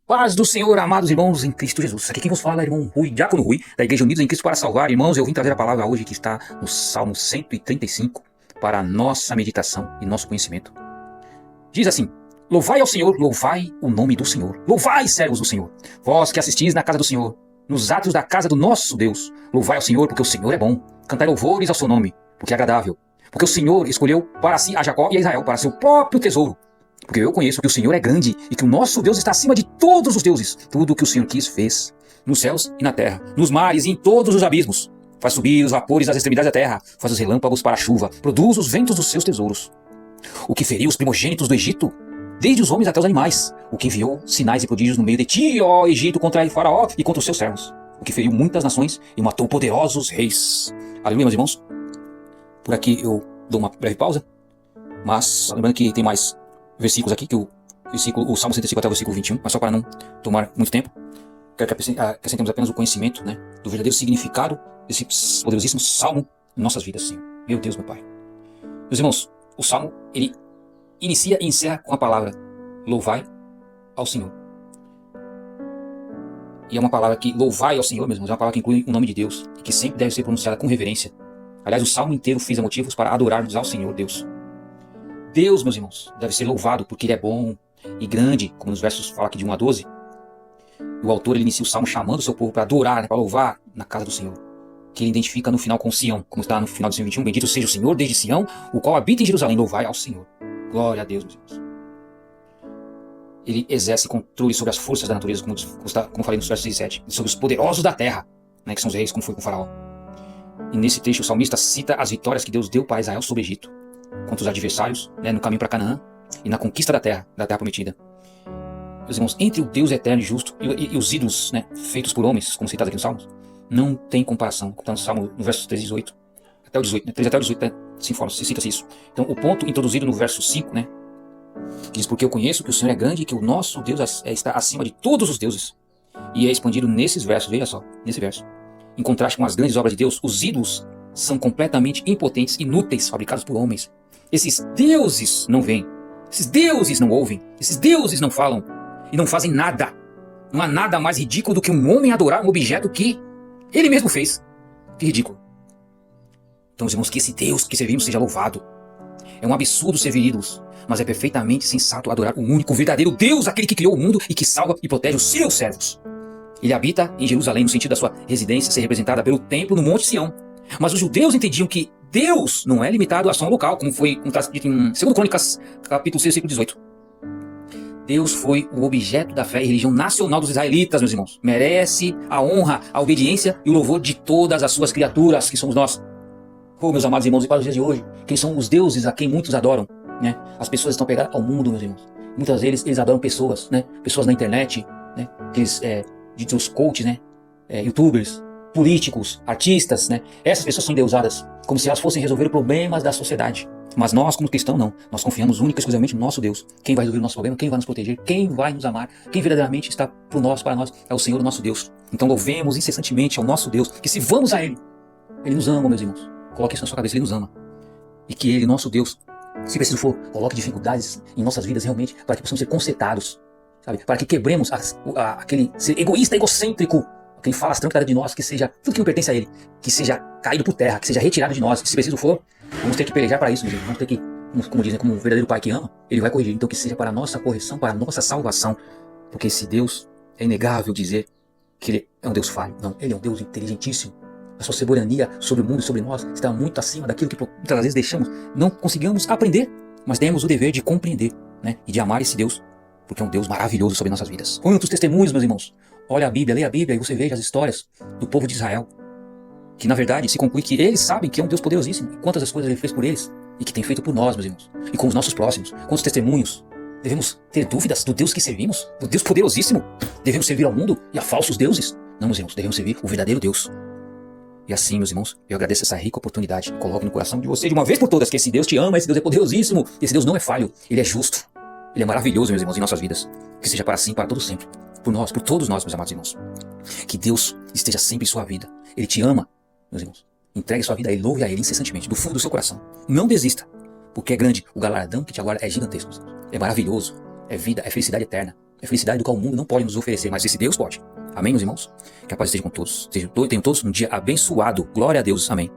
Paz do Senhor, amados irmãos em Cristo Jesus. Aqui quem vos fala é irmão Rui, Diácono Rui, da Igreja Unidos em Cristo para Salvar. Irmãos, eu vim trazer a palavra hoje que está no Salmo 135 para a nossa meditação e nosso conhecimento. Diz assim: louvai ao Senhor, louvai o nome do Senhor. Louvai, servos do Senhor, vós que assistis na casa do Senhor, nos átrios da casa do nosso Deus. Louvai ao Senhor, porque o Senhor é bom. Cantai louvores ao seu nome, porque é agradável. Porque o Senhor escolheu para si a Jacó e a Israel para seu próprio tesouro. Porque eu conheço que o Senhor é grande e que o nosso Deus está acima de todos os deuses. Tudo o que o Senhor quis fez, nos céus e na terra, nos mares e em todos os abismos. Faz subir os vapores das extremidades da terra, faz os relâmpagos para a chuva, produz os ventos dos seus tesouros. O que feriu os primogênitos do Egito, desde os homens até os animais. O que enviou sinais e prodígios no meio de ti, ó Egito, contra Faraó e contra os seus servos. O que feriu muitas nações e matou poderosos reis. Aleluia, meus irmãos. Por aqui eu dou uma breve pausa, mas lembrando que tem mais versículos aqui, que o Salmo 135 até o versículo 21, mas só para não tomar muito tempo, quero que acrescentemos apenas o conhecimento, do verdadeiro significado desse poderosíssimo Salmo em nossas vidas, Senhor. Meu Deus, meu Pai. Meus irmãos, o Salmo, ele inicia e encerra com a palavra louvai ao Senhor. E é uma palavra que, louvai ao Senhor, meus irmãos, é uma palavra que inclui o nome de Deus e que sempre deve ser pronunciada com reverência. Aliás, o Salmo inteiro frisa motivos para adorarmos ao Senhor Deus. Deus, meus irmãos, deve ser louvado porque Ele é bom e grande, como nos versos fala aqui de 1 a 12. E o autor ele inicia o Salmo chamando o seu povo para adorar, para louvar na casa do Senhor, que ele identifica no final com Sião, como está no final de 21. Bendito seja o Senhor desde Sião, o qual habita em Jerusalém. Louvai ao Senhor. Glória a Deus, meus irmãos. Ele exerce controle sobre as forças da natureza, como falei nos versos 6 e 7, e sobre os poderosos da terra, que são os reis, como foi com o Faraó. E nesse trecho o salmista cita as vitórias que Deus deu para Israel sobre o Egito, contra os adversários, no caminho para Canaã e na conquista da terra prometida. Meus irmãos, entre o Deus eterno e justo e os ídolos, feitos por homens, como citado aqui no Salmos, não tem comparação. Está no Salmo, no verso 13 e 18, até o 18, 13 até o 18, se cita-se isso. Então, o ponto introduzido no verso 5, que diz: porque eu conheço que o Senhor é grande e que o nosso Deus está acima de todos os deuses. E é expandido nesses versos, veja só, nesse verso. Em contraste com as grandes obras de Deus, os ídolos são completamente impotentes, inúteis, fabricados por homens. Esses deuses não veem, esses deuses não ouvem, esses deuses não falam e não fazem nada. Não há nada mais ridículo do que um homem adorar um objeto que ele mesmo fez. Que ridículo. Então, irmãos, que esse Deus que servimos seja louvado. É um absurdo servir ídolos, mas é perfeitamente sensato adorar o único, verdadeiro Deus, aquele que criou o mundo e que salva e protege os seus servos. Ele habita em Jerusalém, no sentido da sua residência ser representada pelo templo no Monte Sião. Mas os judeus entendiam que Deus não é limitado a só um local, como está dito em 2 Crônicas, capítulo 6, versículo 18. Deus foi o objeto da fé e religião nacional dos israelitas, meus irmãos. Merece a honra, a obediência e o louvor de todas as suas criaturas, que somos nós. Meus amados irmãos, e para os dias de hoje, quem são os deuses a quem muitos adoram? As pessoas estão pegadas ao mundo, meus irmãos. Muitas vezes eles adoram pessoas, pessoas na internet, aqueles ditos coaches, youtubers, políticos, artistas, Essas pessoas são endeusadas, como se elas fossem resolver problemas da sociedade. Mas nós, como cristãos, não. Nós confiamos única e exclusivamente no nosso Deus. Quem vai resolver o nosso problema, quem vai nos proteger, quem vai nos amar, quem verdadeiramente está por nós, para nós, é o Senhor, o nosso Deus. Então louvemos incessantemente ao nosso Deus, que se vamos a Ele, Ele nos ama, meus irmãos. Coloque isso na sua cabeça, Ele nos ama. E que Ele, nosso Deus, se preciso for, coloque dificuldades em nossas vidas realmente, para que possamos ser consertados, sabe? Para que quebremos aquele ser egoísta, egocêntrico, quem fala as tranquilidades de nós, que seja tudo que não pertence a Ele, que seja caído por terra, que seja retirado de nós. Se preciso for, vamos ter que pelejar para isso, meu irmão. Vamos ter que, como dizem, como um verdadeiro pai que ama, Ele vai corrigir. Então que seja para a nossa correção, para a nossa salvação. Porque esse Deus, é inegável dizer que Ele é um Deus falho. Não, Ele é um Deus inteligentíssimo. A sua soberania sobre o mundo e sobre nós está muito acima daquilo que muitas vezes deixamos, não conseguimos aprender, mas temos o dever de compreender, e de amar esse Deus, porque é um Deus maravilhoso sobre nossas vidas. Quantos testemunhos, meus irmãos? Olha a Bíblia, leia a Bíblia e você veja as histórias do povo de Israel, que na verdade se conclui que eles sabem que é um Deus poderosíssimo, e quantas as coisas Ele fez por eles, e que tem feito por nós, meus irmãos, e com os nossos próximos. Quantos testemunhos? Devemos ter dúvidas do Deus que servimos, do Deus poderosíssimo? Devemos servir ao mundo e a falsos deuses? Não, meus irmãos, devemos servir o verdadeiro Deus. E assim, meus irmãos, eu agradeço essa rica oportunidade. Coloque no coração de você de uma vez por todas que esse Deus te ama, esse Deus é poderosíssimo, esse Deus não é falho, Ele é justo, Ele é maravilhoso, meus irmãos, em nossas vidas. Que seja para assim, para todo sempre, por nós, por todos nós, meus amados irmãos. Que Deus esteja sempre em sua vida. Ele te ama, meus irmãos. Entregue sua vida a Ele, louve a Ele incessantemente, do fundo do seu coração. Não desista, porque é grande. O galardão que te aguarda é gigantesco. É maravilhoso, é vida, é felicidade eterna. É felicidade do qual o mundo não pode nos oferecer, mas esse Deus pode. Amém, meus irmãos? Que a paz esteja com todos. Tenham todos um dia abençoado. Glória a Deus. Amém.